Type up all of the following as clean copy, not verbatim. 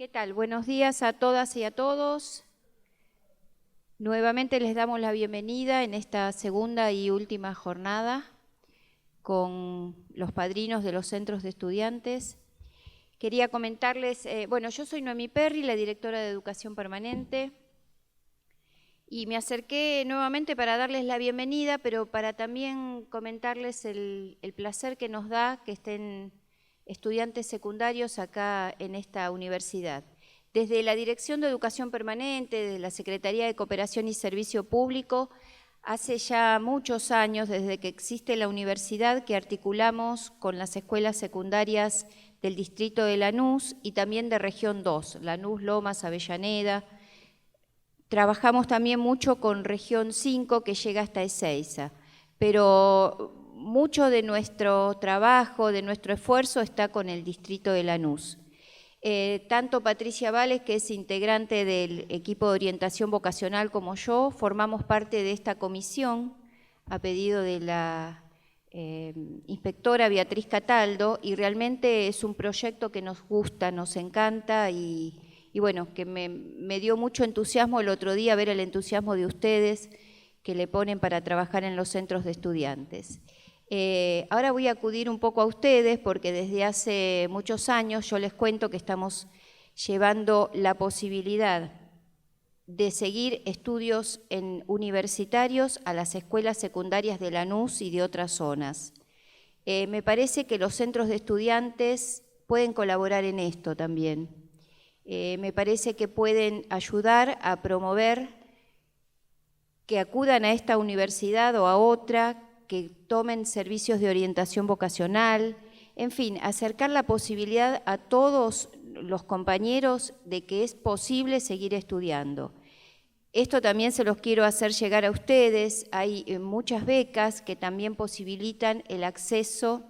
¿Qué tal? Buenos días a todas y a todos. Nuevamente les damos la bienvenida en esta segunda y última jornada con los padrinos de los centros de estudiantes. Quería comentarles, yo soy Noemí Perry, la directora de Educación Permanente, y me acerqué nuevamente para darles la bienvenida, pero para también comentarles el placer que nos da que estén estudiantes secundarios acá en esta universidad. Desde la Dirección de Educación Permanente, desde la Secretaría de Cooperación y Servicio Público, hace ya muchos años, desde que existe la universidad, que articulamos con las escuelas secundarias del distrito de Lanús y también de Región 2, Lanús, Lomas, Avellaneda. Trabajamos también mucho con Región 5, que llega hasta Ezeiza, pero mucho de nuestro trabajo, de nuestro esfuerzo, está con el distrito de Lanús. Tanto Patricia Vales, que es integrante del equipo de orientación vocacional, como yo, formamos parte de esta comisión a pedido de la inspectora Beatriz Cataldo, y realmente es un proyecto que nos gusta, nos encanta y bueno, que me dio mucho entusiasmo el otro día ver el entusiasmo de ustedes que le ponen para trabajar en los centros de estudiantes. Ahora voy a acudir un poco a ustedes porque desde hace muchos años yo les cuento que estamos llevando la posibilidad de seguir estudios universitarios a las escuelas secundarias de Lanús y de otras zonas. Me parece que los centros de estudiantes pueden colaborar en esto también. Me parece que pueden ayudar a promover que acudan a esta universidad o a otra, que tomen servicios de orientación vocacional, en fin, acercar la posibilidad a todos los compañeros de que es posible seguir estudiando. Esto también se los quiero hacer llegar a ustedes. Hay muchas becas que también posibilitan el acceso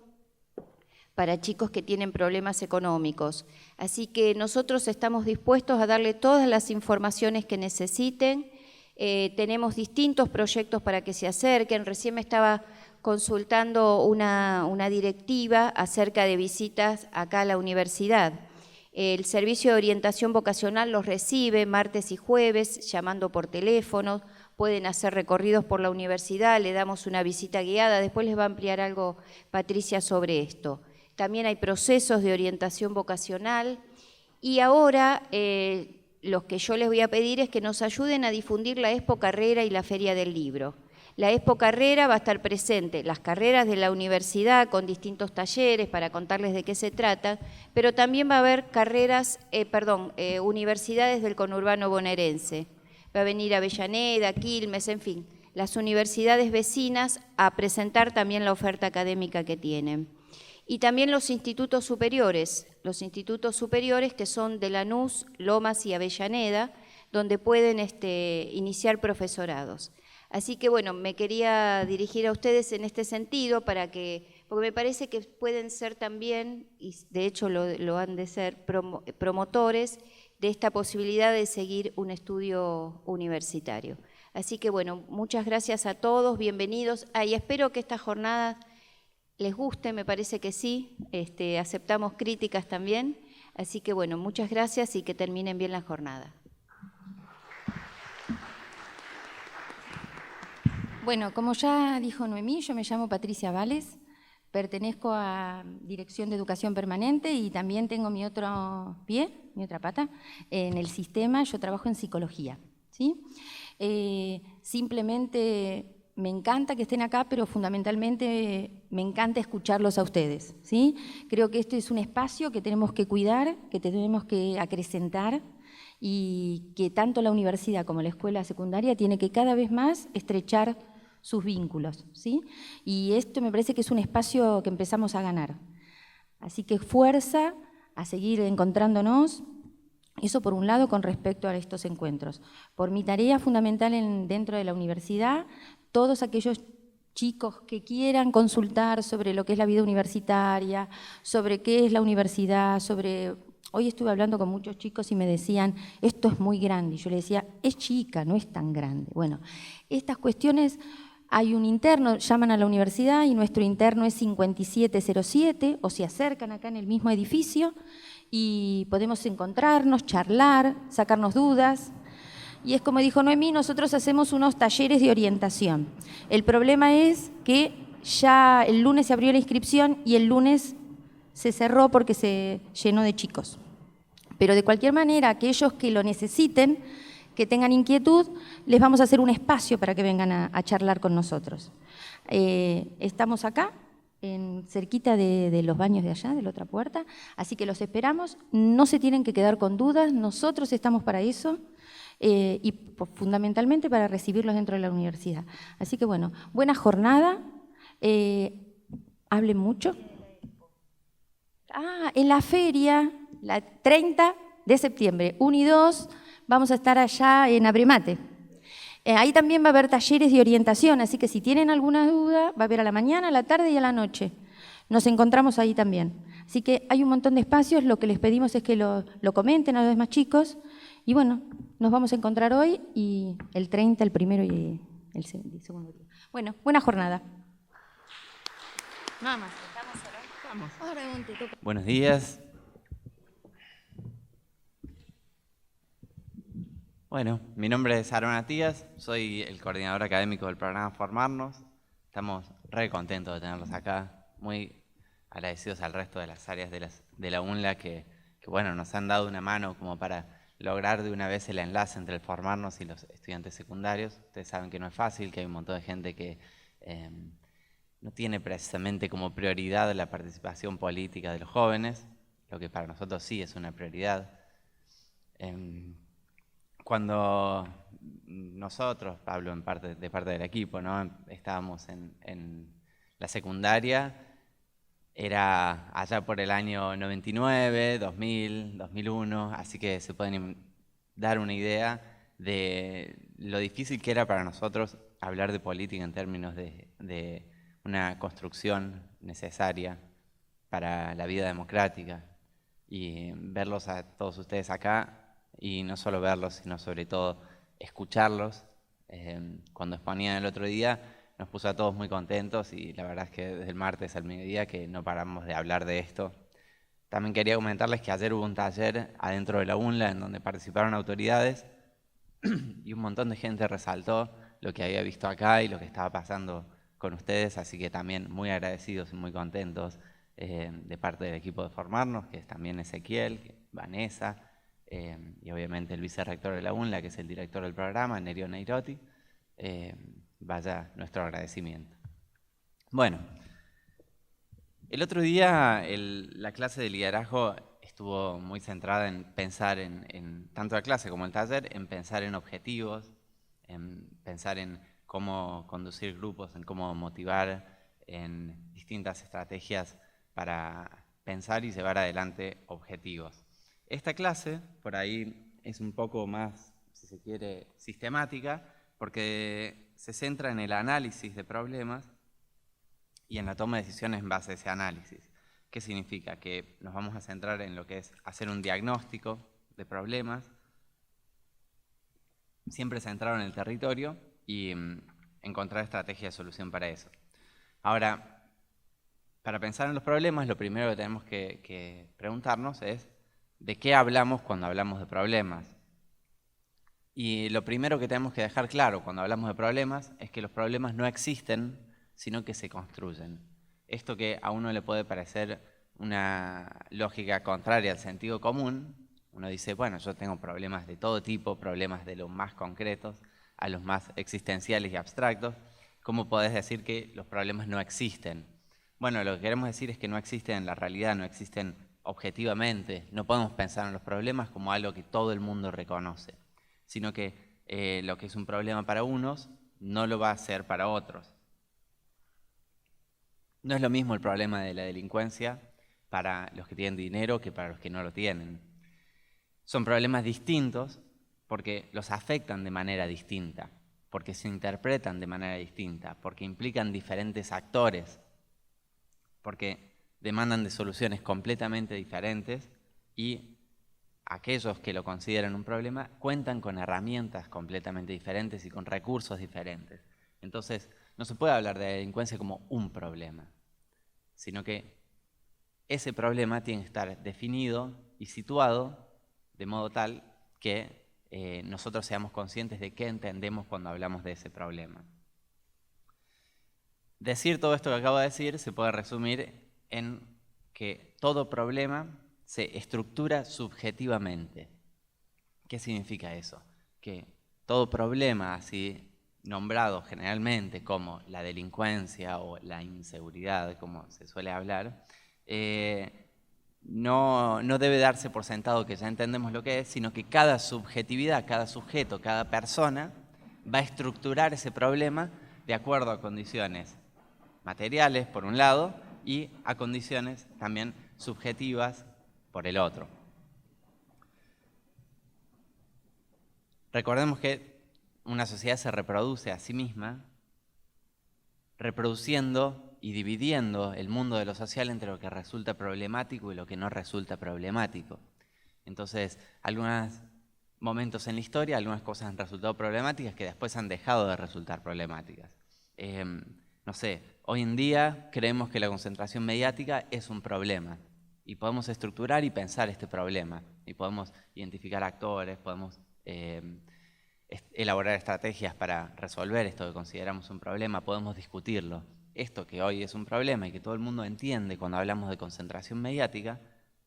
para chicos que tienen problemas económicos. Así que nosotros estamos dispuestos a darle todas las informaciones que necesiten. Tenemos distintos proyectos para que se acerquen. Recién me estaba consultando una directiva acerca de visitas acá a la universidad. El servicio de orientación vocacional los recibe martes y jueves, llamando por teléfono. Pueden hacer recorridos por la universidad, le damos una visita guiada. Después les va a ampliar algo Patricia sobre esto. También hay procesos de orientación vocacional. Y ahora lo que yo les voy a pedir es que nos ayuden a difundir la Expo Carrera y la Feria del Libro. La Expo Carrera va a estar presente, las carreras de la universidad con distintos talleres para contarles de qué se trata, pero también va a haber universidades del conurbano bonaerense. Va a venir Avellaneda, Quilmes, en fin, las universidades vecinas a presentar también la oferta académica que tienen. Y también los institutos superiores que son de Lanús, Lomas y Avellaneda, donde pueden iniciar profesorados. Así que bueno, me quería dirigir a ustedes en este sentido porque me parece que pueden ser también, y de hecho lo han de ser, promotores de esta posibilidad de seguir un estudio universitario. Así que bueno, muchas gracias a todos, bienvenidos. Y espero que esta jornada les guste, me parece que sí, aceptamos críticas también, así que bueno, muchas gracias y que terminen bien la jornada. Bueno, como ya dijo Noemí, yo me llamo Patricia Vales, pertenezco a Dirección de Educación Permanente y también tengo mi otro pie, mi otra pata, en el sistema. Yo trabajo en psicología, ¿sí? Simplemente me encanta que estén acá, pero fundamentalmente me encanta escucharlos a ustedes, ¿sí? Creo que este es un espacio que tenemos que cuidar, que tenemos que acrecentar y que tanto la universidad como la escuela secundaria tiene que cada vez más estrechar sus vínculos, ¿sí? Y esto me parece que es un espacio que empezamos a ganar. Así que fuerza a seguir encontrándonos. Eso por un lado con respecto a estos encuentros. Por mi tarea fundamental dentro de la universidad, todos aquellos chicos que quieran consultar sobre lo que es la vida universitaria, sobre qué es la universidad, Hoy estuve hablando con muchos chicos y me decían, esto es muy grande. Y yo les decía, es chica, no es tan grande. Bueno, estas cuestiones, hay un interno, llaman a la universidad y nuestro interno es 5707, o se acercan acá en el mismo edificio, y podemos encontrarnos, charlar, sacarnos dudas. Y es como dijo Noemí, nosotros hacemos unos talleres de orientación. El problema es que ya el lunes se abrió la inscripción y el lunes se cerró porque se llenó de chicos. Pero de cualquier manera, aquellos que lo necesiten, que tengan inquietud, les vamos a hacer un espacio para que vengan a charlar con nosotros. Estamos acá, cerquita de los baños de allá, de la otra puerta, así que los esperamos. No se tienen que quedar con dudas, nosotros estamos para eso. Y fundamentalmente para recibirlos dentro de la universidad. Así que bueno, buena jornada, hablen mucho. En la feria, la 30 de septiembre, 1 y 2, vamos a estar allá en Abremate. Ahí también va a haber talleres de orientación, así que si tienen alguna duda, va a haber a la mañana, a la tarde y a la noche. Nos encontramos ahí también. Así que hay un montón de espacios, lo que les pedimos es que lo comenten a los demás chicos. Y bueno, nos vamos a encontrar hoy y el 30, el primero y el segundo día. Bueno, buena jornada. Nada más. Buenos días. Bueno, mi nombre es Aaron Atías, soy el coordinador académico del programa Formarnos. Estamos re contentos de tenerlos acá, muy agradecidos al resto de las áreas de la UNLA que bueno, nos han dado una mano como para lograr de una vez el enlace entre el Formarnos y los estudiantes secundarios. Ustedes saben que no es fácil, que hay un montón de gente que no tiene precisamente como prioridad la participación política de los jóvenes, lo que para nosotros sí es una prioridad. Cuando nosotros, Pablo de parte del equipo, ¿no? Estábamos en la secundaria, era allá por el año 99, 2000, 2001, así que se pueden dar una idea de lo difícil que era para nosotros hablar de política en términos de una construcción necesaria para la vida democrática. Y verlos a todos ustedes acá, y no solo verlos, sino sobre todo escucharlos, cuando exponían el otro día, nos puso a todos muy contentos y la verdad es que desde el martes al mediodía que no paramos de hablar de esto. También quería comentarles que ayer hubo un taller adentro de la UNLA en donde participaron autoridades y un montón de gente resaltó lo que había visto acá y lo que estaba pasando con ustedes, así que también muy agradecidos y muy contentos de parte del equipo de Formarnos, que es también Ezequiel, Vanessa y obviamente el vicerrector de la UNLA, que es el director del programa, Nerio Neiroti. Vaya nuestro agradecimiento. Bueno, el otro día la clase de liderazgo estuvo muy centrada en pensar tanto la clase como el taller, en pensar en objetivos, en pensar en cómo conducir grupos, en cómo motivar, en distintas estrategias para pensar y llevar adelante objetivos. Esta clase, por ahí, es un poco más, si se quiere, sistemática, porque se centra en el análisis de problemas y en la toma de decisiones en base a ese análisis. ¿Qué significa? Que nos vamos a centrar en lo que es hacer un diagnóstico de problemas, siempre centrado en el territorio y encontrar estrategias de solución para eso. Ahora, para pensar en los problemas, lo primero que tenemos que preguntarnos es ¿de qué hablamos cuando hablamos de problemas? Y lo primero que tenemos que dejar claro cuando hablamos de problemas es que los problemas no existen, sino que se construyen. Esto que a uno le puede parecer una lógica contraria al sentido común, uno dice, bueno, yo tengo problemas de todo tipo, problemas de los más concretos a los más existenciales y abstractos. ¿Cómo podés decir que los problemas no existen? Bueno, lo que queremos decir es que no existen en la realidad, no existen objetivamente. No podemos pensar en los problemas como algo que todo el mundo reconoce, sino que lo que es un problema para unos no lo va a ser para otros. No es lo mismo el problema de la delincuencia para los que tienen dinero que para los que no lo tienen. Son problemas distintos porque los afectan de manera distinta, porque se interpretan de manera distinta, porque implican diferentes actores, porque demandan de soluciones completamente diferentes y aquellos que lo consideran un problema cuentan con herramientas completamente diferentes y con recursos diferentes. Entonces, no se puede hablar de la delincuencia como un problema, sino que ese problema tiene que estar definido y situado de modo tal que nosotros seamos conscientes de qué entendemos cuando hablamos de ese problema. Decir todo esto que acabo de decir se puede resumir en que todo problema se estructura subjetivamente. ¿Qué significa eso? Que todo problema, así nombrado generalmente como la delincuencia o la inseguridad, como se suele hablar, no debe darse por sentado que ya entendemos lo que es, sino que cada subjetividad, cada sujeto, cada persona va a estructurar ese problema de acuerdo a condiciones materiales, por un lado, y a condiciones también subjetivas por el otro. Recordemos que una sociedad se reproduce a sí misma, reproduciendo y dividiendo el mundo de lo social entre lo que resulta problemático y lo que no resulta problemático. Entonces, algunos momentos en la historia, algunas cosas han resultado problemáticas que después han dejado de resultar problemáticas. No sé, hoy en día creemos que la concentración mediática es un problema y podemos estructurar y pensar este problema y podemos identificar actores, podemos elaborar estrategias para resolver esto que consideramos un problema, podemos discutirlo. Esto que hoy es un problema y que todo el mundo entiende cuando hablamos de concentración mediática,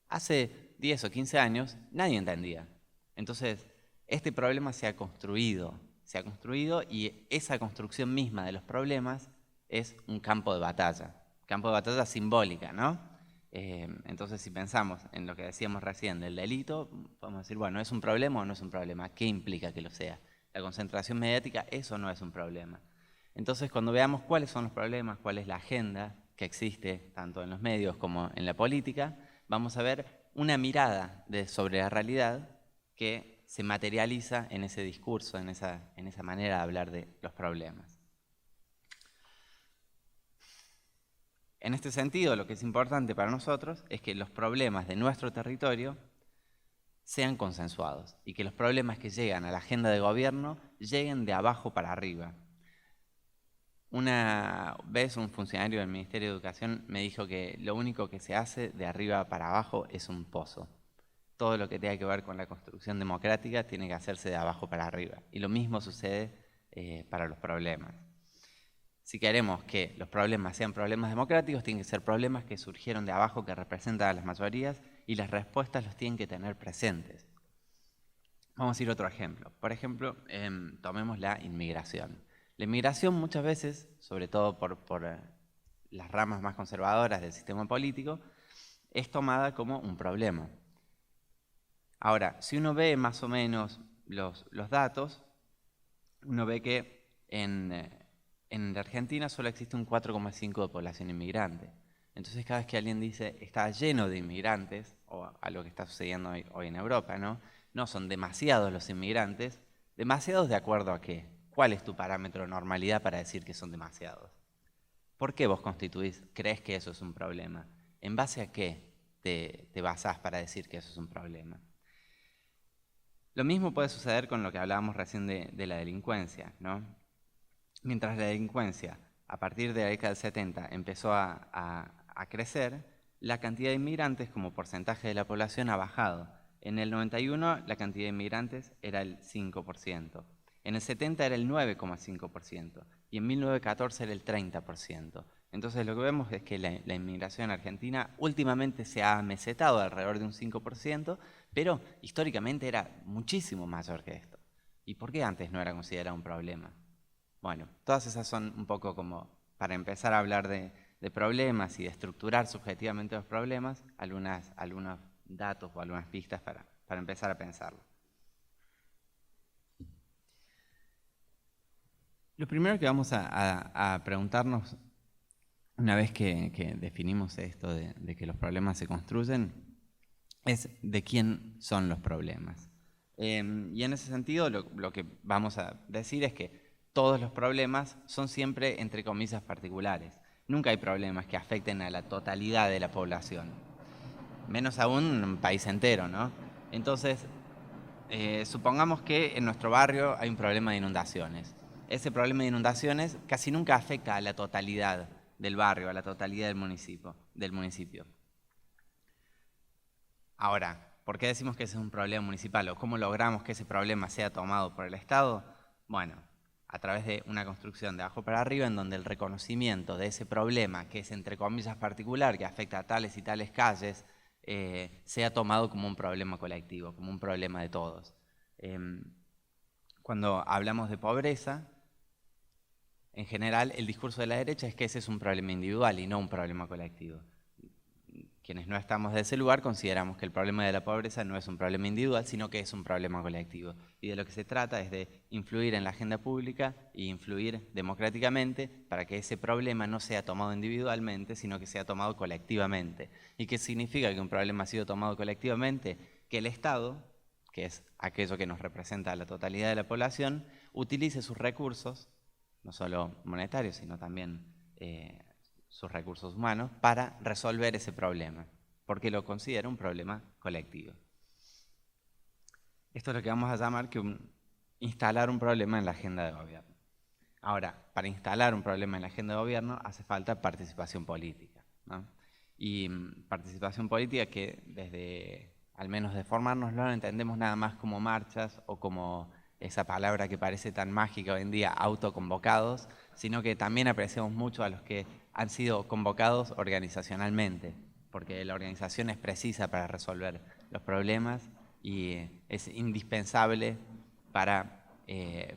hace 10 o 15 años nadie entendía. Entonces, este problema se ha construido y esa construcción misma de los problemas es un campo de batalla simbólica, ¿no? Entonces, si pensamos en lo que decíamos recién del delito, podemos decir, bueno, ¿es un problema o no es un problema? ¿Qué implica que lo sea? La concentración mediática, eso no es un problema. Entonces, cuando veamos cuáles son los problemas, cuál es la agenda que existe tanto en los medios como en la política, vamos a ver una mirada sobre la realidad que se materializa en ese discurso, en esa manera de hablar de los problemas. En este sentido, lo que es importante para nosotros es que los problemas de nuestro territorio sean consensuados y que los problemas que llegan a la agenda de gobierno lleguen de abajo para arriba. Una vez un funcionario del Ministerio de Educación me dijo que lo único que se hace de arriba para abajo es un pozo. Todo lo que tenga que ver con la construcción democrática tiene que hacerse de abajo para arriba. Y lo mismo sucede para los problemas. Si queremos que los problemas sean problemas democráticos, tienen que ser problemas que surgieron de abajo, que representan a las mayorías, y las respuestas los tienen que tener presentes. Vamos a ir a otro ejemplo. Por ejemplo, tomemos la inmigración. La inmigración muchas veces, sobre todo por las ramas más conservadoras del sistema político, es tomada como un problema. Ahora, si uno ve más o menos los datos, uno ve que en la Argentina solo existe un 4,5% de población inmigrante. Entonces, cada vez que alguien dice está lleno de inmigrantes, o a lo que está sucediendo hoy en Europa, no son demasiados los inmigrantes. ¿Demasiados de acuerdo a qué? ¿Cuál es tu parámetro de normalidad para decir que son demasiados? ¿Por qué vos crees que eso es un problema? ¿En base a qué te basás para decir que eso es un problema? Lo mismo puede suceder con lo que hablábamos recién de la delincuencia, ¿no? Mientras la delincuencia, a partir de la década del 70, empezó a crecer, la cantidad de inmigrantes como porcentaje de la población ha bajado. En el 91 la cantidad de inmigrantes era el 5%, en el 70 era el 9,5% y en 1914 era el 30%. Entonces lo que vemos es que la inmigración argentina últimamente se ha mesetado alrededor de un 5%, pero históricamente era muchísimo mayor que esto. ¿Y por qué antes no era considerado un problema? Bueno, todas esas son un poco como para empezar a hablar de problemas y de estructurar subjetivamente los problemas, algunos datos o algunas pistas para empezar a pensarlo. Lo primero que vamos a preguntarnos, una vez que definimos esto de que los problemas se construyen, es de quién son los problemas. Y en ese sentido lo que vamos a decir es que todos los problemas son siempre, entre comillas, particulares. Nunca hay problemas que afecten a la totalidad de la población, menos aún un país entero, ¿no? Entonces, supongamos que en nuestro barrio hay un problema de inundaciones. Ese problema de inundaciones casi nunca afecta a la totalidad del barrio, a la totalidad del municipio. Ahora, ¿por qué decimos que ese es un problema municipal? ¿O cómo logramos que ese problema sea tomado por el Estado? Bueno, a través de una construcción de abajo para arriba, en donde el reconocimiento de ese problema, que es entre comillas particular, que afecta a tales y tales calles, sea tomado como un problema colectivo, como un problema de todos. Cuando hablamos de pobreza, en general el discurso de la derecha es que ese es un problema individual y no un problema colectivo. Quienes no estamos de ese lugar consideramos que el problema de la pobreza no es un problema individual, sino que es un problema colectivo. Y de lo que se trata es de influir en la agenda pública e influir democráticamente para que ese problema no sea tomado individualmente, sino que sea tomado colectivamente. ¿Y qué significa que un problema ha sido tomado colectivamente? Que el Estado, que es aquello que nos representa a la totalidad de la población, utilice sus recursos, no solo monetarios, sino también sus recursos humanos, para resolver ese problema, porque lo considera un problema colectivo. Esto es lo que vamos a llamar instalar un problema en la agenda de gobierno. Ahora, para instalar un problema en la agenda de gobierno hace falta participación política, ¿no? Y participación política que desde, al menos de formarnos, no lo entendemos nada más como marchas o como esa palabra que parece tan mágica hoy en día, autoconvocados, sino que también apreciamos mucho a los que han sido convocados organizacionalmente, porque la organización es precisa para resolver los problemas y es indispensable para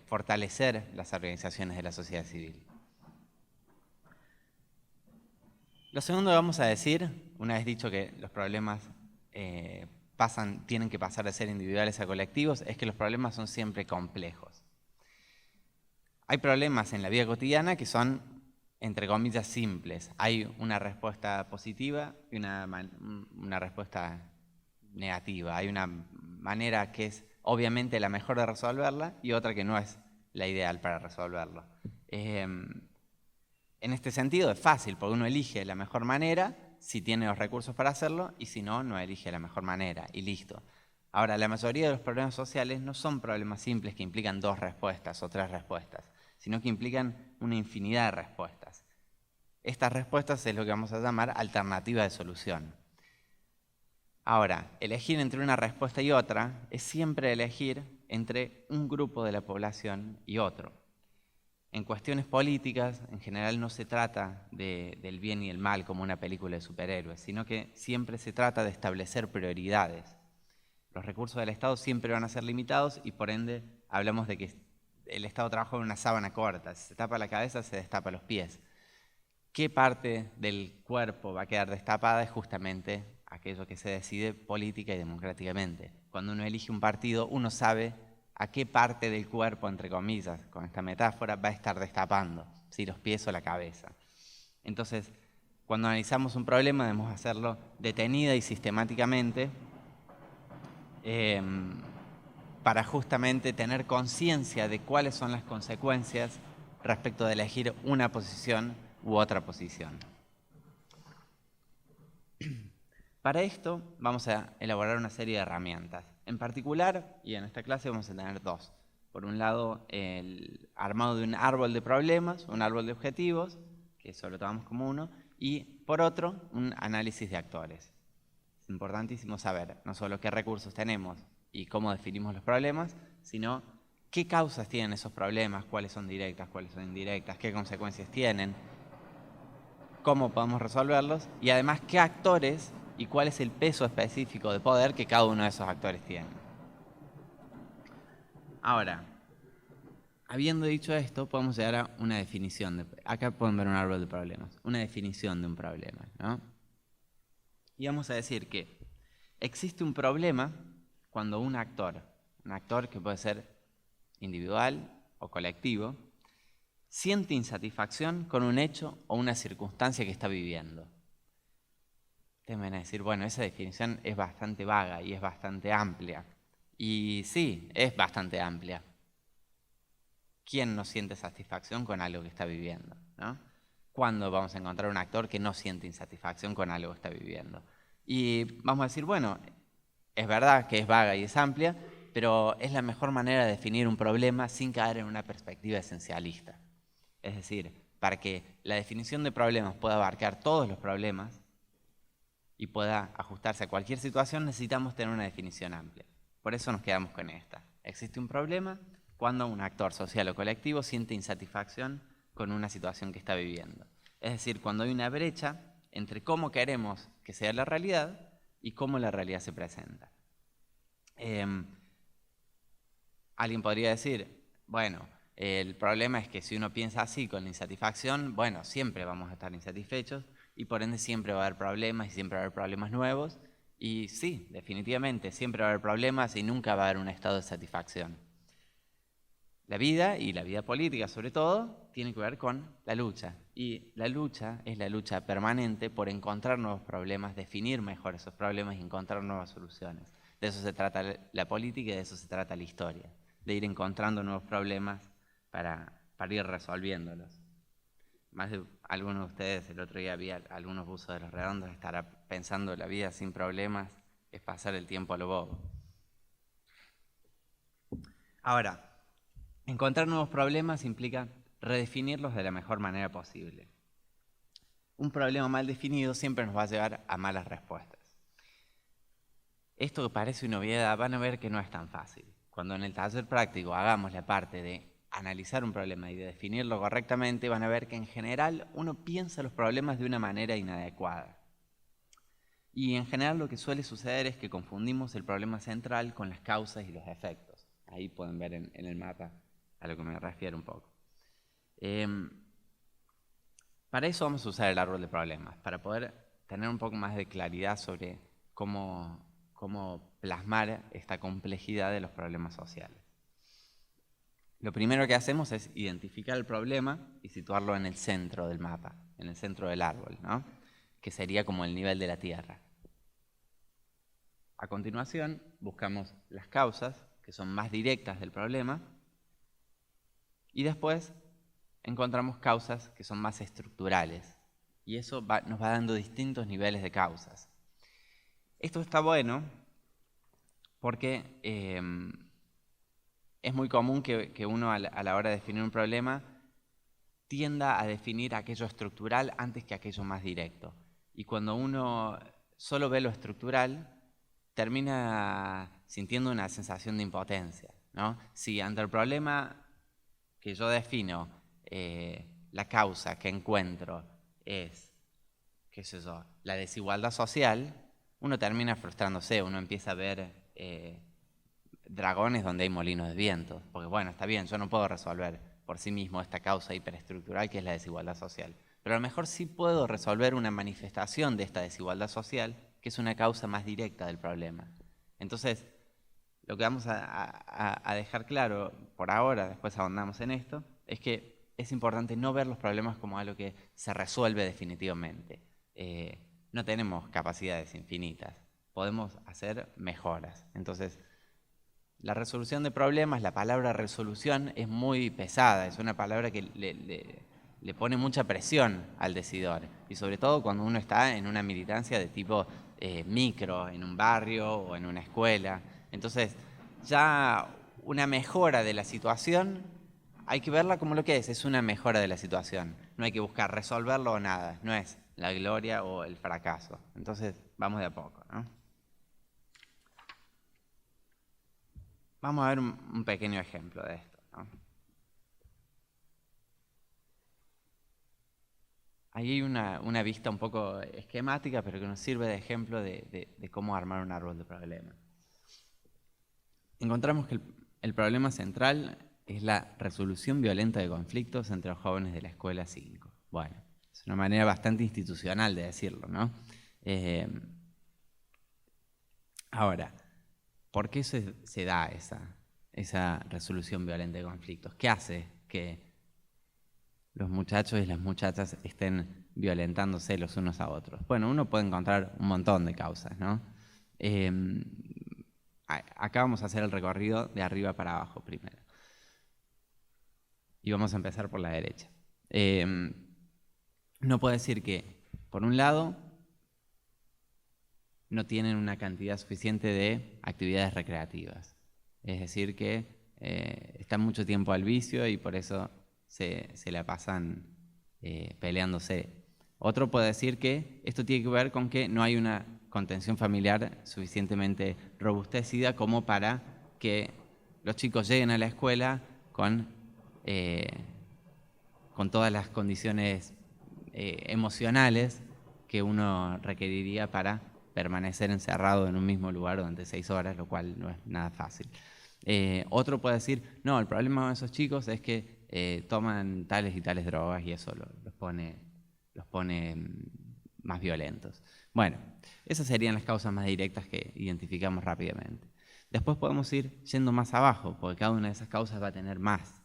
fortalecer las organizaciones de la sociedad civil. Lo segundo que vamos a decir, una vez dicho que los problemas tienen que pasar de ser individuales a colectivos, es que los problemas son siempre complejos. Hay problemas en la vida cotidiana que son, entre comillas, simples. Hay una respuesta positiva y una respuesta negativa. Hay una manera que es obviamente la mejor de resolverla y otra que no es la ideal para resolverlo. En este sentido es fácil, porque uno elige la mejor manera si tiene los recursos para hacerlo, y si no, no elige la mejor manera, y listo. Ahora, la mayoría de los problemas sociales no son problemas simples que implican 2 respuestas o 3 respuestas, sino que implican una infinidad de respuestas. Estas respuestas es lo que vamos a llamar alternativa de solución. Ahora, elegir entre una respuesta y otra es siempre elegir entre un grupo de la población y otro. En cuestiones políticas, en general no se trata del bien y el mal como una película de superhéroes, sino que siempre se trata de establecer prioridades. Los recursos del Estado siempre van a ser limitados y por ende hablamos de que el Estado trabaja en una sábana corta. Si se tapa la cabeza, se destapa los pies. ¿Qué parte del cuerpo va a quedar destapada? Es justamente aquello que se decide política y democráticamente. Cuando uno elige un partido, uno sabe a qué parte del cuerpo, entre comillas, con esta metáfora, va a estar destapando, si los pies o la cabeza. Entonces, cuando analizamos un problema, debemos hacerlo detenida y sistemáticamente para justamente tener conciencia de cuáles son las consecuencias respecto de elegir una posición u otra posición. Para esto vamos a elaborar una serie de herramientas. En particular, y en esta clase vamos a tener 2. Por un lado, el armado de un árbol de problemas, un árbol de objetivos, que eso lo tomamos como uno, y por otro, un análisis de actores. Es importantísimo saber no solo qué recursos tenemos y cómo definimos los problemas, sino qué causas tienen esos problemas, cuáles son directas, cuáles son indirectas, qué consecuencias tienen, cómo podemos resolverlos y además qué actores y cuál es el peso específico de poder que cada uno de esos actores tiene. Ahora, habiendo dicho esto, podemos llegar a una definición. Acá pueden ver un árbol de problemas. Una definición de un problema, ¿no? Y vamos a decir que existe un problema cuando un actor que puede ser individual o colectivo, siente insatisfacción con un hecho o una circunstancia que está viviendo. Ustedes me van a decir, bueno, esa definición es bastante vaga y es bastante amplia. Y sí, es bastante amplia. ¿Quién no siente satisfacción con algo que está viviendo, ¿no? ¿Cuándo vamos a encontrar un actor que no siente insatisfacción con algo que está viviendo? Y vamos a decir, bueno, es verdad que es vaga y es amplia, pero es la mejor manera de definir un problema sin caer en una perspectiva esencialista. Es decir, para que la definición de problemas pueda abarcar todos los problemas, y pueda ajustarse a cualquier situación, necesitamos tener una definición amplia. Por eso nos quedamos con esta. Existe un problema cuando un actor social o colectivo siente insatisfacción con una situación que está viviendo. Es decir, cuando hay una brecha entre cómo queremos que sea la realidad y cómo la realidad se presenta. Alguien podría decir, bueno, el problema es que si uno piensa así con la insatisfacción, bueno, siempre vamos a estar insatisfechos y por ende siempre va a haber problemas y siempre va a haber problemas nuevos. Y sí, definitivamente, siempre va a haber problemas y nunca va a haber un estado de satisfacción. La vida, y la vida política sobre todo, tiene que ver con la lucha. Y la lucha es la lucha permanente por encontrar nuevos problemas, definir mejor esos problemas y encontrar nuevas soluciones. De eso se trata la política y de eso se trata la historia. De ir encontrando nuevos problemas para ir resolviéndolos. Más de algunos de ustedes, el otro día vi algunos buzos de Los Redondos, estará pensando la vida sin problemas es pasar el tiempo a lo bobo. Ahora, encontrar nuevos problemas implica redefinirlos de la mejor manera posible. Un problema mal definido siempre nos va a llevar a malas respuestas. Esto que parece una obviedad, van a ver que no es tan fácil. Cuando en el taller práctico hagamos la parte de analizar un problema y de definirlo correctamente, van a ver que en general uno piensa los problemas de una manera inadecuada. Y en general lo que suele suceder es que confundimos el problema central con las causas y los efectos. Ahí pueden ver en el mapa a lo que me refiero un poco. Para eso vamos a usar el árbol de problemas, para poder tener un poco más de claridad sobre cómo plasmar esta complejidad de los problemas sociales. Lo primero que hacemos es identificar el problema y situarlo en el centro del mapa, en el centro del árbol, ¿no? Que sería como el nivel de la Tierra. A continuación, buscamos las causas, que son más directas del problema, y después encontramos causas que son más estructurales, y eso nos va dando distintos niveles de causas. Esto está bueno porque es muy común que uno a la hora de definir un problema tienda a definir aquello estructural antes que aquello más directo. Y cuando uno solo ve lo estructural, termina sintiendo una sensación de impotencia, ¿no? Si ante el problema que yo defino, la causa que encuentro es, qué sé yo, la desigualdad social, uno termina frustrándose, uno empieza a ver dragones donde hay molinos de viento, porque bueno, está bien, yo no puedo resolver por sí mismo esta causa hiperestructural que es la desigualdad social, pero a lo mejor sí puedo resolver una manifestación de esta desigualdad social que es una causa más directa del problema. Entonces, lo que vamos a dejar claro por ahora, después ahondamos en esto, es que es importante no ver los problemas como algo que se resuelve definitivamente. No tenemos capacidades infinitas, podemos hacer mejoras. Entonces, la resolución de problemas, la palabra resolución es muy pesada, es una palabra que le pone mucha presión al decidor, y sobre todo cuando uno está en una militancia de tipo micro, en un barrio o en una escuela. Entonces, ya una mejora de la situación, hay que verla como lo que es una mejora de la situación. No hay que buscar resolverlo o nada, no es la gloria o el fracaso. Entonces, vamos de a poco, ¿no? Vamos a ver un pequeño ejemplo de esto, ¿no? Ahí hay una vista un poco esquemática, pero que nos sirve de ejemplo de cómo armar un árbol de problemas. Encontramos que el problema central es la resolución violenta de conflictos entre los jóvenes de la escuela 5. Bueno, es una manera bastante institucional de decirlo, ¿no? Ahora, ¿por qué se da esa resolución violenta de conflictos? ¿Qué hace que los muchachos y las muchachas estén violentándose los unos a otros? Bueno, uno puede encontrar un montón de causas, ¿no? Acá vamos a hacer el recorrido de arriba para abajo primero. Y vamos a empezar por la derecha. Uno puede decir que, por un lado, no tienen una cantidad suficiente de actividades recreativas. Es decir, que están mucho tiempo al vicio y por eso se la pasan peleándose. Otro puede decir que esto tiene que ver con que no hay una contención familiar suficientemente robustecida como para que los chicos lleguen a la escuela con todas las condiciones emocionales que uno requeriría para permanecer encerrado en un mismo lugar durante 6 horas, lo cual no es nada fácil. Otro puede decir, no, el problema de esos chicos es que toman tales y tales drogas y eso los pone más violentos. Bueno, esas serían las causas más directas que identificamos rápidamente. Después podemos ir yendo más abajo, porque cada una de esas causas va a tener más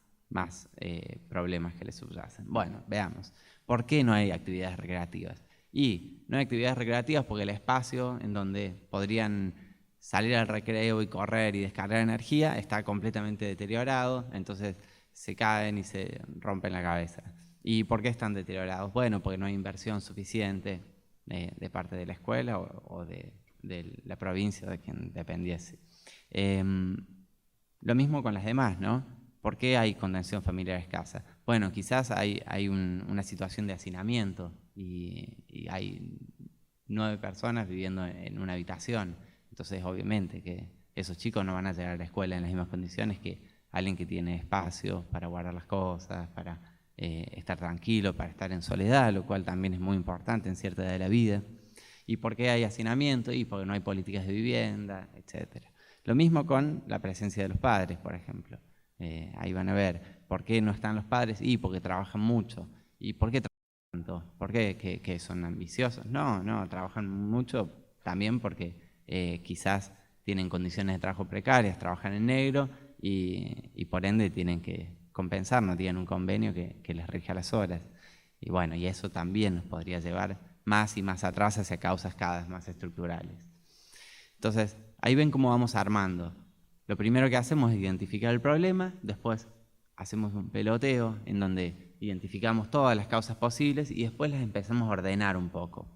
problemas que le subyacen. Bueno, veamos. ¿Por qué no hay actividades recreativas? Y no hay actividades recreativas porque el espacio en donde podrían salir al recreo y correr y descargar energía está completamente deteriorado, entonces se caen y se rompen la cabeza. ¿Y por qué están deteriorados? Bueno, porque no hay inversión suficiente de parte de la escuela o de la provincia de quien dependiese. Lo mismo con las demás, ¿no? ¿Por qué hay contención familiar escasa? Bueno, quizás hay una situación de hacinamiento y hay 9 personas viviendo en una habitación. Entonces, obviamente, que esos chicos no van a llegar a la escuela en las mismas condiciones que alguien que tiene espacio para guardar las cosas, para estar tranquilo, para estar en soledad, lo cual también es muy importante en cierta edad de la vida. ¿Y por qué hay hacinamiento? Y porque no hay políticas de vivienda, etc. Lo mismo con la presencia de los padres, por ejemplo. Ahí van a ver por qué no están los padres, y porque trabajan mucho. ¿Y por qué trabajan tanto? ¿Por qué? ¿Que son ambiciosos? No, trabajan mucho también porque quizás tienen condiciones de trabajo precarias, trabajan en negro y por ende tienen que compensar, no tienen un convenio que les rija las horas. Y bueno, y eso también nos podría llevar más y más atrás hacia causas cada vez más estructurales. Entonces, ahí ven cómo vamos armando. Lo primero que hacemos es identificar el problema, después hacemos un peloteo en donde identificamos todas las causas posibles y después las empezamos a ordenar un poco.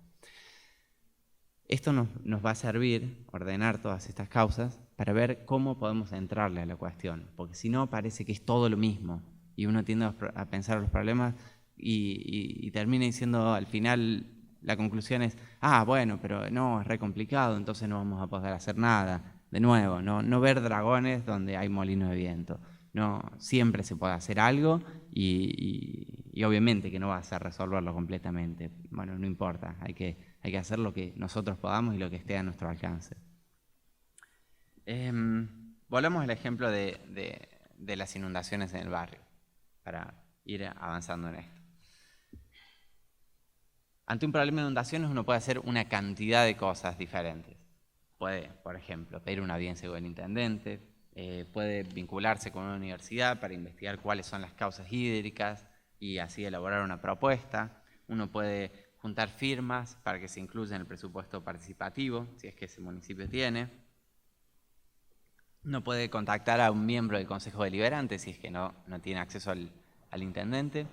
Esto nos va a servir, ordenar todas estas causas, para ver cómo podemos entrarle a la cuestión, porque si no parece que es todo lo mismo y uno tiende a pensar los problemas y termina diciendo al final, la conclusión es, bueno, pero no, es re complicado, entonces no vamos a poder hacer nada. De nuevo, no ver dragones donde hay molinos de viento. No, siempre se puede hacer algo y obviamente que no va a ser resolverlo completamente. Bueno, no importa, hay que hacer lo que nosotros podamos y lo que esté a nuestro alcance. Volvamos al ejemplo de las inundaciones en el barrio, para ir avanzando en esto. Ante un problema de inundaciones uno puede hacer una cantidad de cosas diferentes. Puede, por ejemplo, pedir una audiencia con el intendente, puede vincularse con una universidad para investigar cuáles son las causas hídricas y así elaborar una propuesta. Uno puede juntar firmas para que se incluya en el presupuesto participativo, si es que ese municipio tiene. Uno puede contactar a un miembro del Consejo Deliberante, si es que no tiene acceso al intendente,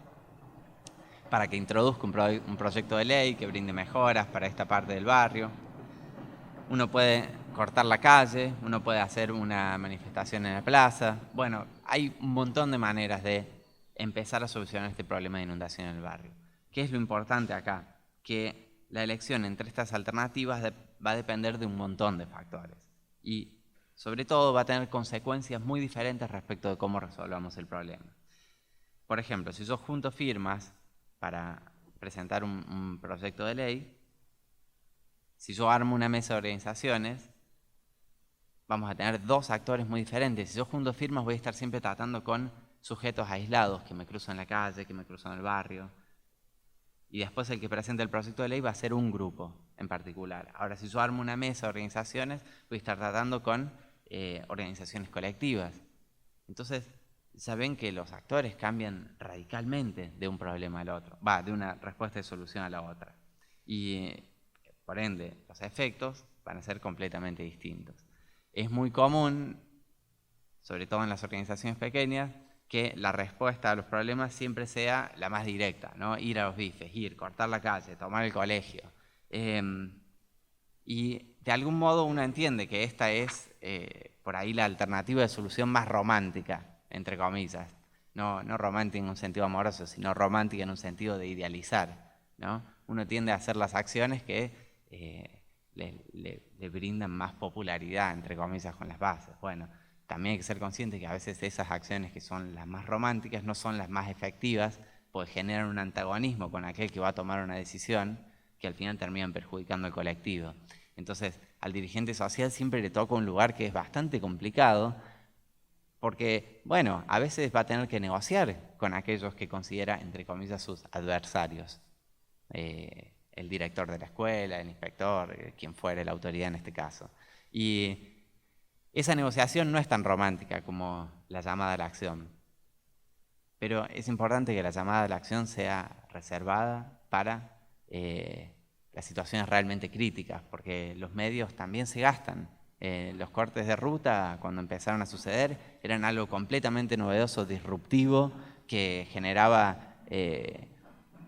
para que introduzca un proyecto de ley que brinde mejoras para esta parte del barrio. Uno puede cortar la calle, uno puede hacer una manifestación en la plaza. Bueno, hay un montón de maneras de empezar a solucionar este problema de inundación en el barrio. ¿Qué es lo importante acá? Que la elección entre estas alternativas va a depender de un montón de factores. Y sobre todo va a tener consecuencias muy diferentes respecto de cómo resolvamos el problema. Por ejemplo, si yo junto firmas para presentar un proyecto de ley, si yo armo una mesa de organizaciones, vamos a tener 2 actores muy diferentes. Si yo junto firmas, voy a estar siempre tratando con sujetos aislados que me cruzan en la calle, que me cruzan en el barrio. Y después el que presenta el proyecto de ley va a ser un grupo en particular. Ahora, si yo armo una mesa de organizaciones, voy a estar tratando con organizaciones colectivas. Entonces, ya ven que los actores cambian radicalmente de un problema al otro. De una respuesta de solución a la otra. Y por ende, los efectos van a ser completamente distintos. Es muy común, sobre todo en las organizaciones pequeñas, que la respuesta a los problemas siempre sea la más directa, ¿no? Ir a los bifes, cortar la calle, tomar el colegio. Y de algún modo uno entiende que esta es por ahí la alternativa de solución más romántica, entre comillas. No romántica en un sentido amoroso, sino romántica en un sentido de idealizar, ¿no? uno tiende a hacer las acciones que le brindan más popularidad, entre comillas, con las bases. Bueno, también hay que ser consciente que a veces esas acciones que son las más románticas no son las más efectivas, porque generan un antagonismo con aquel que va a tomar una decisión que al final terminan perjudicando al colectivo. Entonces, al dirigente social siempre le toca un lugar que es bastante complicado, porque, bueno, a veces va a tener que negociar con aquellos que considera, entre comillas, sus adversarios. El director de la escuela, el inspector, quien fuere la autoridad en este caso. Y esa negociación no es tan romántica como la llamada a la acción. Pero es importante que la llamada a la acción sea reservada para las situaciones realmente críticas, porque los medios también se gastan. Los cortes de ruta, cuando empezaron a suceder, eran algo completamente novedoso, disruptivo, que generaba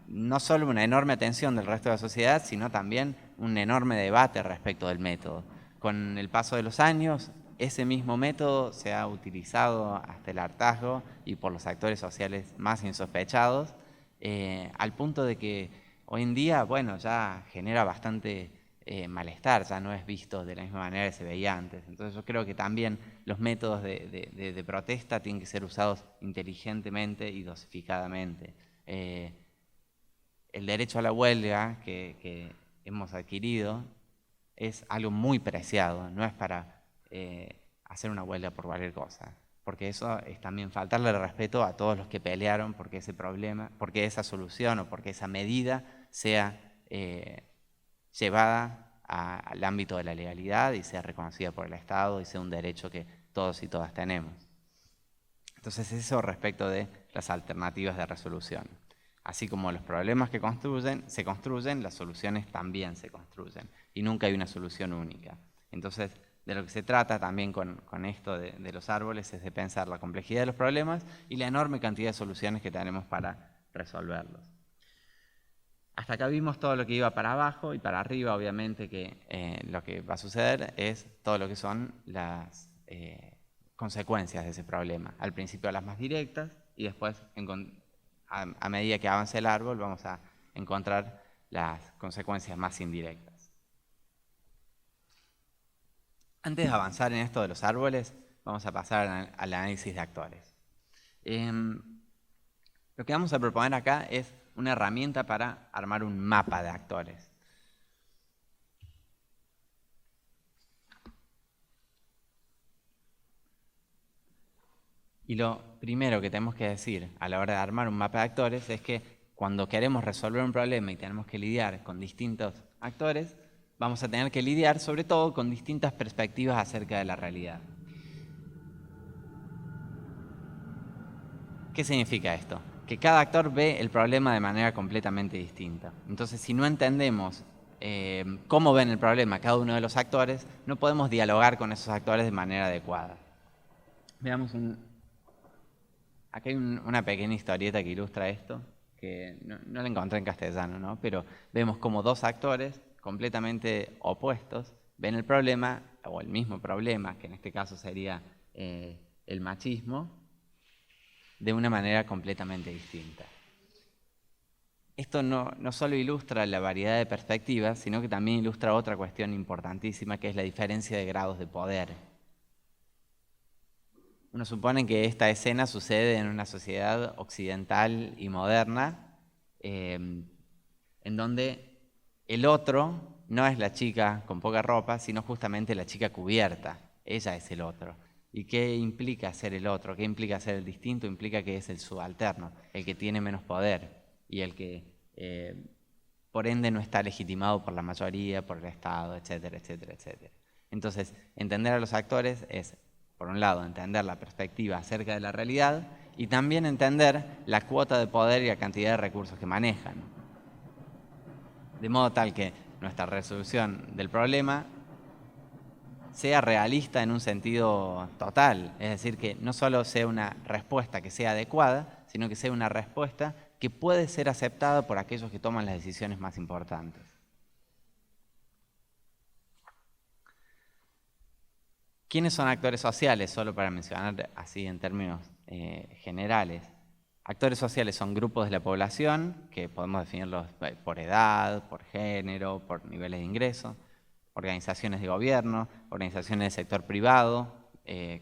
no solo una enorme atención del resto de la sociedad, sino también un enorme debate respecto del método. Con el paso de los años, ese mismo método se ha utilizado hasta el hartazgo y por los actores sociales más insospechados, al punto de que hoy en día, bueno, ya genera bastante malestar, ya no es visto de la misma manera que se veía antes. Entonces yo creo que también los métodos de protesta tienen que ser usados inteligentemente y dosificadamente. El derecho a la huelga que hemos adquirido es algo muy preciado, no es para hacer una huelga por cualquier cosa, porque eso es también faltarle el respeto a todos los que pelearon porque ese problema, porque esa solución o porque esa medida sea llevada al ámbito de la legalidad y sea reconocida por el Estado y sea un derecho que todos y todas tenemos. Entonces eso respecto de las alternativas de resolución. Así como los problemas que se construyen, las soluciones también se construyen y nunca hay una solución única. Entonces, de lo que se trata también con esto de los árboles es de pensar la complejidad de los problemas y la enorme cantidad de soluciones que tenemos para resolverlos. Hasta acá vimos todo lo que iba para abajo y para arriba, obviamente, que lo que va a suceder es todo lo que son las consecuencias de ese problema. Al principio las más directas y después, a medida que avance el árbol, vamos a encontrar las consecuencias más indirectas. Antes de avanzar en esto de los árboles, vamos a pasar al análisis de actores. Lo que vamos a proponer acá es una herramienta para armar un mapa de actores. Y lo primero que tenemos que decir a la hora de armar un mapa de actores es que cuando queremos resolver un problema y tenemos que lidiar con distintos actores, vamos a tener que lidiar sobre todo con distintas perspectivas acerca de la realidad. ¿Qué significa esto? Que cada actor ve el problema de manera completamente distinta. Entonces, si no entendemos cómo ven el problema cada uno de los actores, no podemos dialogar con esos actores de manera adecuada. Veamos acá hay una pequeña historieta que ilustra esto, que no la encontré en castellano, ¿no? Pero vemos como dos actores completamente opuestos ven el problema, o el mismo problema, que en este caso sería el machismo, de una manera completamente distinta. Esto no solo ilustra la variedad de perspectivas, sino que también ilustra otra cuestión importantísima, que es la diferencia de grados de poder. Uno supone que esta escena sucede en una sociedad occidental y moderna, en donde el otro no es la chica con poca ropa, sino justamente la chica cubierta. Ella es el otro. ¿Y qué implica ser el otro? ¿Qué implica ser el distinto? Implica que es el subalterno, el que tiene menos poder y el que, por ende, no está legitimado por la mayoría, por el Estado, etcétera, etcétera, etcétera. Entonces, entender a los actores es, por un lado, entender la perspectiva acerca de la realidad y también entender la cuota de poder y la cantidad de recursos que manejan. De modo tal que nuestra resolución del problema sea realista en un sentido total, es decir, que no solo sea una respuesta que sea adecuada, sino que sea una respuesta que puede ser aceptada por aquellos que toman las decisiones más importantes. ¿Quiénes son actores sociales? Solo para mencionar así en términos generales. Actores sociales son grupos de la población, que podemos definirlos por edad, por género, por niveles de ingreso. Organizaciones de gobierno, organizaciones del sector privado,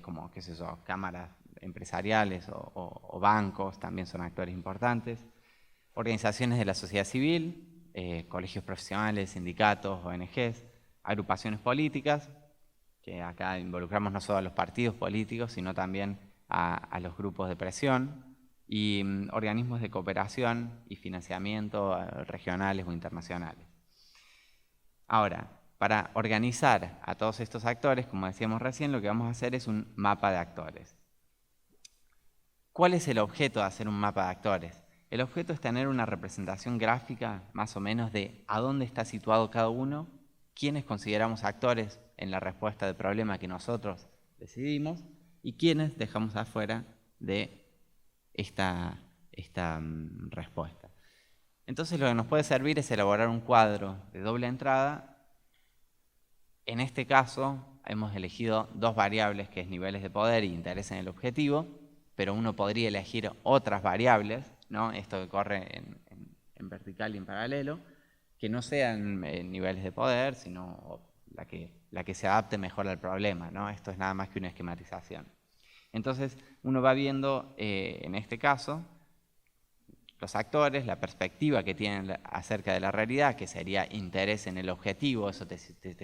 como, qué sé yo, cámaras empresariales o bancos, también son actores importantes. Organizaciones de la sociedad civil, colegios profesionales, sindicatos, ONGs, agrupaciones políticas, que acá involucramos no solo a los partidos políticos, sino también a los grupos de presión, y organismos de cooperación y financiamiento regionales o internacionales. Ahora, para organizar a todos estos actores, como decíamos recién, lo que vamos a hacer es un mapa de actores. ¿Cuál es el objeto de hacer un mapa de actores? El objeto es tener una representación gráfica, más o menos, de a dónde está situado cada uno, quiénes consideramos actores en la respuesta del problema que nosotros decidimos y quiénes dejamos afuera de esta respuesta. Entonces lo que nos puede servir es elaborar un cuadro de doble entrada. En este caso hemos elegido dos variables, que es niveles de poder y interés en el objetivo, pero uno podría elegir otras variables, ¿no? Esto que corre en vertical y en paralelo, que no sean niveles de poder, sino la que se adapte mejor al problema, ¿no? Esto es nada más que una esquematización. Entonces uno va viendo, en este caso, los actores, la perspectiva que tienen acerca de la realidad, que sería interés en el objetivo, eso te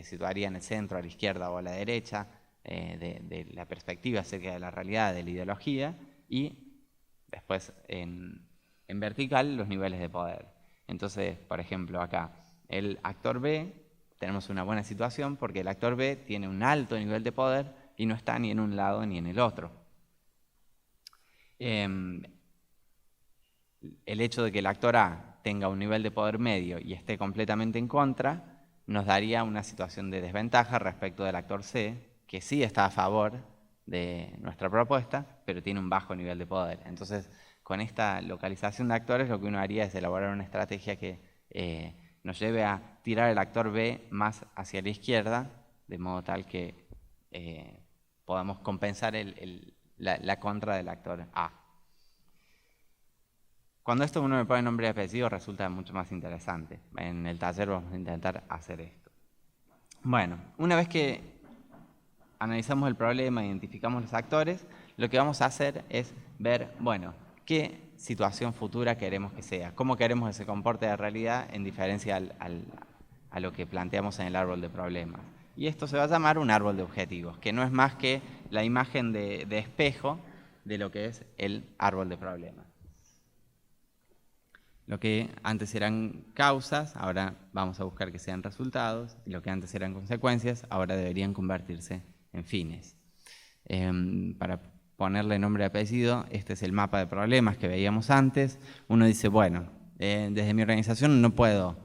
situaría en el centro, a la izquierda o a la derecha, de la perspectiva acerca de la realidad, de la ideología, y después en vertical los niveles de poder. Entonces, por ejemplo, acá, el actor B, tenemos una buena situación porque el actor B tiene un alto nivel de poder y no está ni en un lado ni en el otro. El hecho de que el actor A tenga un nivel de poder medio y esté completamente en contra, nos daría una situación de desventaja respecto del actor C, que sí está a favor de nuestra propuesta, pero tiene un bajo nivel de poder. Entonces, con esta localización de actores, lo que uno haría es elaborar una estrategia que nos lleve a tirar el actor B más hacia la izquierda, de modo tal que podamos compensar la contra del actor A. Cuando esto uno me pone nombre y apellido resulta mucho más interesante. En el taller vamos a intentar hacer esto. Bueno, una vez que analizamos el problema, identificamos los actores, lo que vamos a hacer es ver, bueno, qué situación futura queremos que sea, cómo queremos que se comporte la realidad en diferencia a lo que planteamos en el árbol de problemas. Y esto se va a llamar un árbol de objetivos, que no es más que la imagen de espejo de lo que es el árbol de problemas. Lo que antes eran causas, ahora vamos a buscar que sean resultados, y lo que antes eran consecuencias, ahora deberían convertirse en fines. Para ponerle nombre y apellido, este es el mapa de problemas que veíamos antes. Uno dice, bueno, desde mi organización no puedo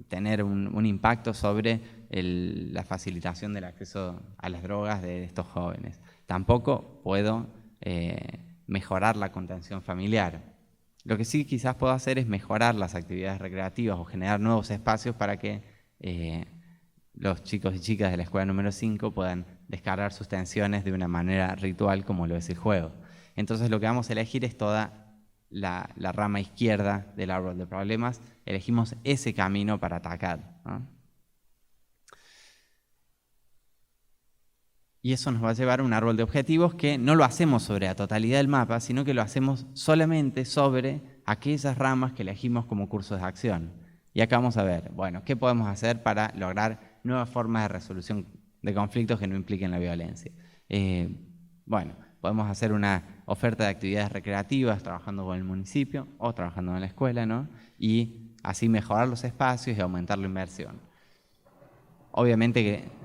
tener un impacto sobre la facilitación del acceso a las drogas de estos jóvenes. Tampoco puedo mejorar la contención familiar. Lo que sí quizás puedo hacer es mejorar las actividades recreativas o generar nuevos espacios para que los chicos y chicas de la escuela número 5 puedan descargar sus tensiones de una manera ritual como lo es el juego. Entonces lo que vamos a elegir es toda la rama izquierda del árbol de problemas. Elegimos ese camino para atacar, ¿no? Y eso nos va a llevar a un árbol de objetivos que no lo hacemos sobre la totalidad del mapa, sino que lo hacemos solamente sobre aquellas ramas que elegimos como cursos de acción. Y acá vamos a ver, bueno, ¿qué podemos hacer para lograr nuevas formas de resolución de conflictos que no impliquen la violencia? Bueno, podemos hacer una oferta de actividades recreativas trabajando con el municipio o trabajando en la escuela, ¿no? Y así mejorar los espacios y aumentar la inversión. Obviamente que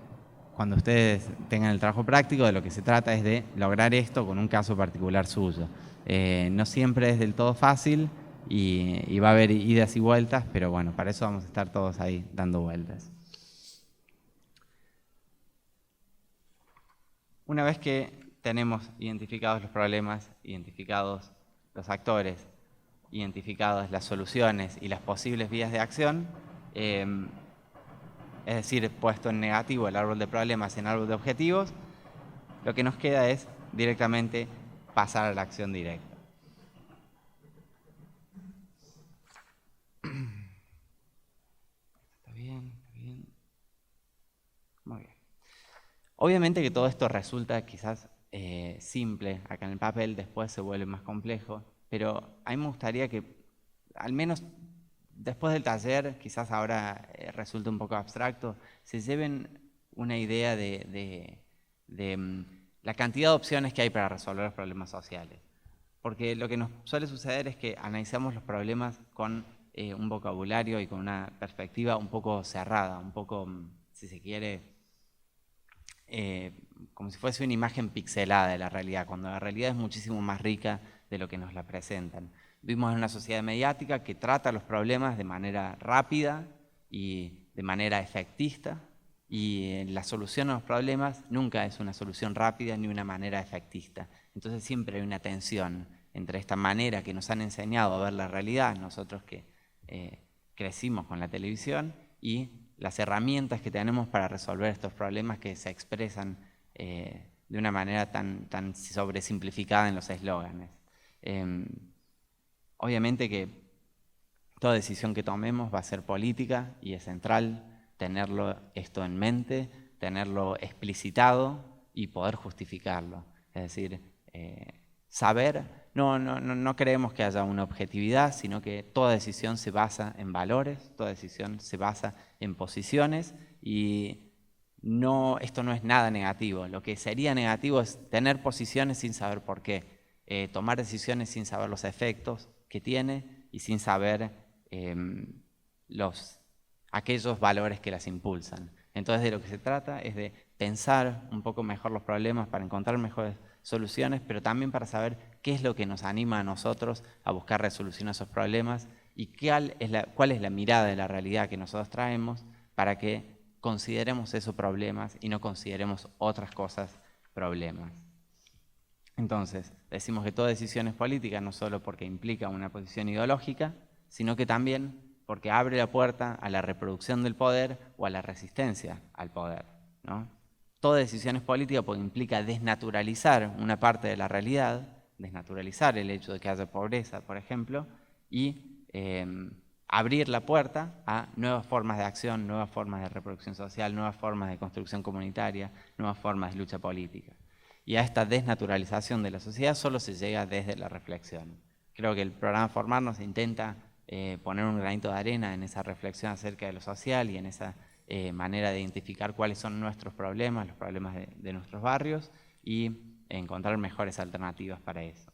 cuando ustedes tengan el trabajo práctico, de lo que se trata es de lograr esto con un caso particular suyo. No siempre es del todo fácil y va a haber idas y vueltas, pero bueno, para eso vamos a estar todos ahí dando vueltas. Una vez que tenemos identificados los problemas, identificados los actores, identificadas las soluciones y las posibles vías de acción, es decir, puesto en negativo el árbol de problemas en árbol de objetivos, lo que nos queda es directamente pasar a la acción directa. Obviamente que todo esto resulta quizás simple acá en el papel, después se vuelve más complejo, pero a mí me gustaría que, al menos después del taller, quizás ahora resulte un poco abstracto, se lleven una idea de la cantidad de opciones que hay para resolver los problemas sociales. Porque lo que nos suele suceder es que analizamos los problemas con un vocabulario y con una perspectiva un poco cerrada, un poco, si se quiere, como si fuese una imagen pixelada de la realidad, cuando la realidad es muchísimo más rica de lo que nos la presentan. Vivimos en una sociedad mediática que trata los problemas de manera rápida y de manera efectista, y la solución a los problemas nunca es una solución rápida ni una manera efectista. Entonces siempre hay una tensión entre esta manera que nos han enseñado a ver la realidad, nosotros que crecimos con la televisión, y las herramientas que tenemos para resolver estos problemas que se expresan de una manera tan sobresimplificada en los eslóganes. Obviamente que toda decisión que tomemos va a ser política y es central tenerlo esto en mente, tenerlo explicitado y poder justificarlo. Es decir, saber, no creemos que haya una objetividad, sino que toda decisión se basa en valores, toda decisión se basa en posiciones, y esto no es nada negativo. Lo que sería negativo es tener posiciones sin saber por qué, tomar decisiones sin saber los efectos que tiene y sin saber aquellos valores que las impulsan. Entonces de lo que se trata es de pensar un poco mejor los problemas para encontrar mejores soluciones, pero también para saber qué es lo que nos anima a nosotros a buscar resolución a esos problemas y cuál es la mirada de la realidad que nosotros traemos para que consideremos esos problemas y no consideremos otras cosas problemas. Entonces, decimos que toda decisión es política no solo porque implica una posición ideológica, sino que también porque abre la puerta a la reproducción del poder o a la resistencia al poder, ¿no? Toda decisión es política porque implica desnaturalizar una parte de la realidad, desnaturalizar el hecho de que haya pobreza, por ejemplo, y abrir la puerta a nuevas formas de acción, nuevas formas de reproducción social, nuevas formas de construcción comunitaria, nuevas formas de lucha política. Y a esta desnaturalización de la sociedad solo se llega desde la reflexión. Creo que el programa Formarnos intenta poner un granito de arena en esa reflexión acerca de lo social y en esa manera de identificar cuáles son nuestros problemas, los problemas de nuestros barrios, y encontrar mejores alternativas para eso.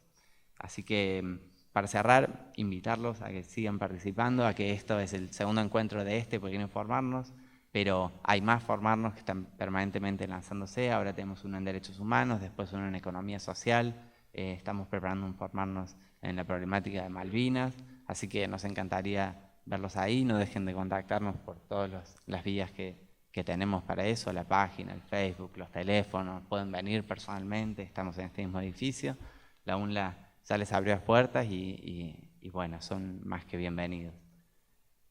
Así que, para cerrar, invitarlos a que sigan participando, a que esto es el segundo encuentro de porque quieren formarnos, pero hay más formarnos que están permanentemente lanzándose. Ahora tenemos uno en Derechos Humanos, después uno en Economía Social, estamos preparando un formarnos en la problemática de Malvinas, así que nos encantaría verlos ahí. No dejen de contactarnos por todas las vías que tenemos para eso, la página, el Facebook, los teléfonos, pueden venir personalmente, estamos en este mismo edificio. La UNLA ya les abrió las puertas y bueno, son más que bienvenidos.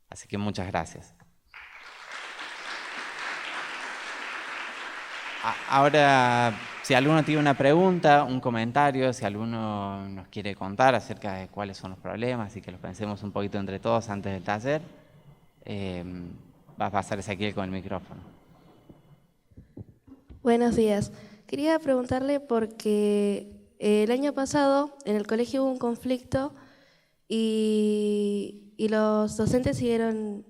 Así que muchas gracias. Ahora, si alguno tiene una pregunta, un comentario, si alguno nos quiere contar acerca de cuáles son los problemas y que los pensemos un poquito entre todos antes del taller, va a pasar Ezequiel con el micrófono. Buenos días. Quería preguntarle porque el año pasado en el colegio hubo un conflicto y los docentes siguieron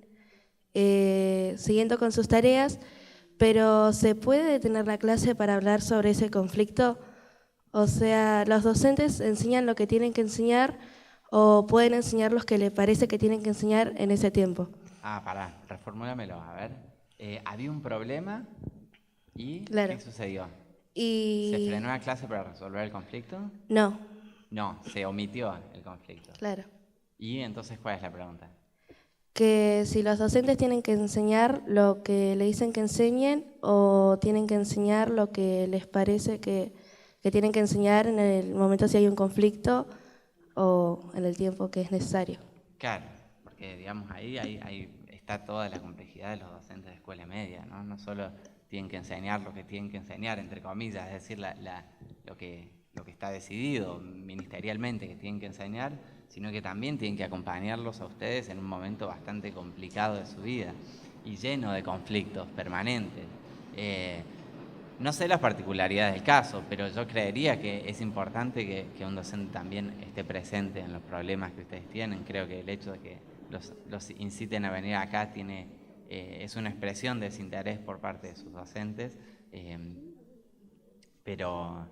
siguiendo con sus tareas, pero ¿se puede detener la clase para hablar sobre ese conflicto? O sea, ¿los docentes enseñan lo que tienen que enseñar o pueden enseñar lo que les parece que tienen que enseñar en ese tiempo? Reformúlamelo, a ver. Había un problema y claro. ¿Qué sucedió? ¿Se frenó la clase para resolver el conflicto? No. No, se omitió el conflicto. Claro. ¿Y entonces cuál es la pregunta? Que si los docentes tienen que enseñar lo que le dicen que enseñen o tienen que enseñar lo que les parece que tienen que enseñar en el momento si hay un conflicto o en el tiempo que es necesario. Claro, porque digamos ahí está toda la complejidad de los docentes de escuela media, ¿no? No solo tienen que enseñar lo que tienen que enseñar, entre comillas, es decir, lo que está decidido ministerialmente que tienen que enseñar, sino que también tienen que acompañarlos a ustedes en un momento bastante complicado de su vida y lleno de conflictos permanentes. No sé las particularidades del caso, pero yo creería que es importante que un docente también esté presente en los problemas que ustedes tienen. Creo que el hecho de que los inciten a venir acá es una expresión de desinterés por parte de sus docentes, pero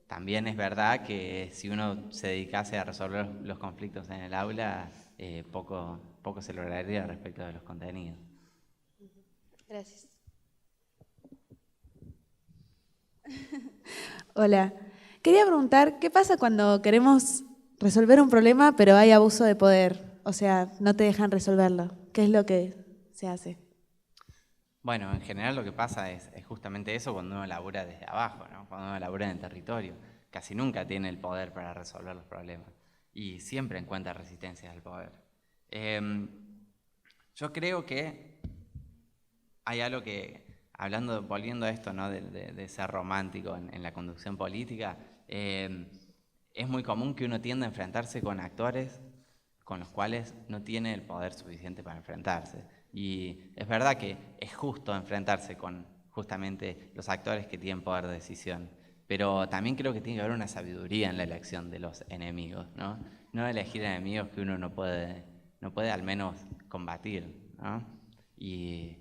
también es verdad que si uno se dedicase a resolver los conflictos en el aula, poco se lograría respecto de los contenidos. Gracias. Hola. Quería preguntar, ¿qué pasa cuando queremos resolver un problema pero hay abuso de poder? O sea, no te dejan resolverlo. ¿Qué es lo que se hace? Bueno, en general lo que pasa es justamente eso cuando uno labura desde abajo, ¿no? Cuando uno labura en el territorio. Casi nunca tiene el poder para resolver los problemas y siempre encuentra resistencias al poder. Yo creo que hay algo que, volviendo a esto, ¿no? de ser romántico en la conducción política, es muy común que uno tienda a enfrentarse con actores con los cuales no tiene el poder suficiente para enfrentarse. Y es verdad que es justo enfrentarse con justamente los actores que tienen poder de decisión, pero también creo que tiene que haber una sabiduría en la elección de los enemigos, ¿no? No elegir enemigos que uno no puede al menos combatir, ¿no? Y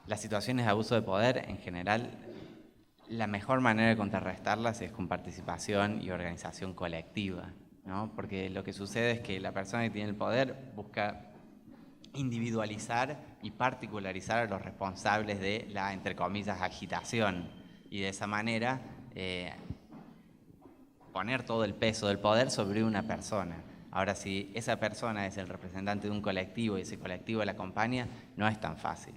las situaciones de abuso de poder, en general, la mejor manera de contrarrestarlas es con participación y organización colectiva, ¿no? Porque lo que sucede es que la persona que tiene el poder busca individualizar y particularizar a los responsables de la, entre comillas, agitación, y de esa manera poner todo el peso del poder sobre una persona. Ahora, si esa persona es el representante de un colectivo y ese colectivo la acompaña, no es tan fácil.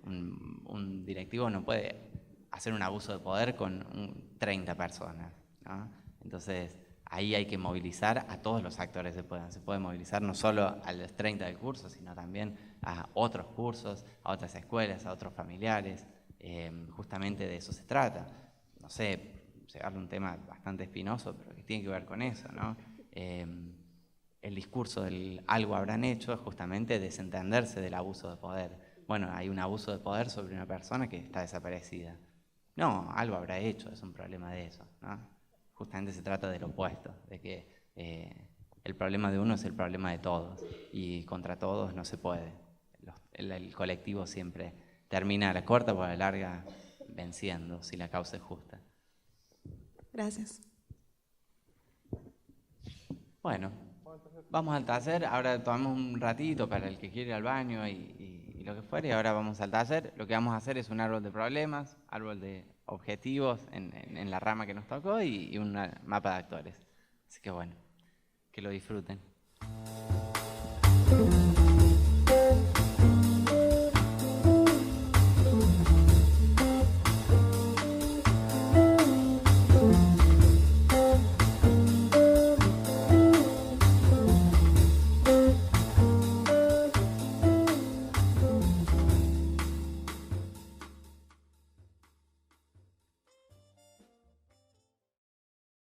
Un directivo no puede hacer un abuso de poder con 30 personas, ¿no? Entonces, ahí hay que movilizar a todos los actores se puede movilizar no solo a los 30 del curso, sino también a otros cursos, a otras escuelas, a otros familiares. Justamente de eso se trata. No sé, llegarle a un tema bastante espinoso, pero que tiene que ver con eso, ¿no? El discurso del algo habrán hecho es justamente desentenderse del abuso de poder. Bueno, hay un abuso de poder sobre una persona que está desaparecida. No, algo habrá hecho, es un problema de eso, ¿no? Justamente se trata del opuesto, de que el problema de uno es el problema de todos y contra todos no se puede. El colectivo siempre termina a la corta o a la larga venciendo si la causa es justa. Gracias. Bueno, vamos al taller, ahora tomamos un ratito para el que quiere ir al baño y lo que fuera, y ahora vamos al taller. Lo que vamos a hacer es un árbol de problemas, árbol de objetivos en la rama que nos tocó y un mapa de actores. Así que bueno, que lo disfruten.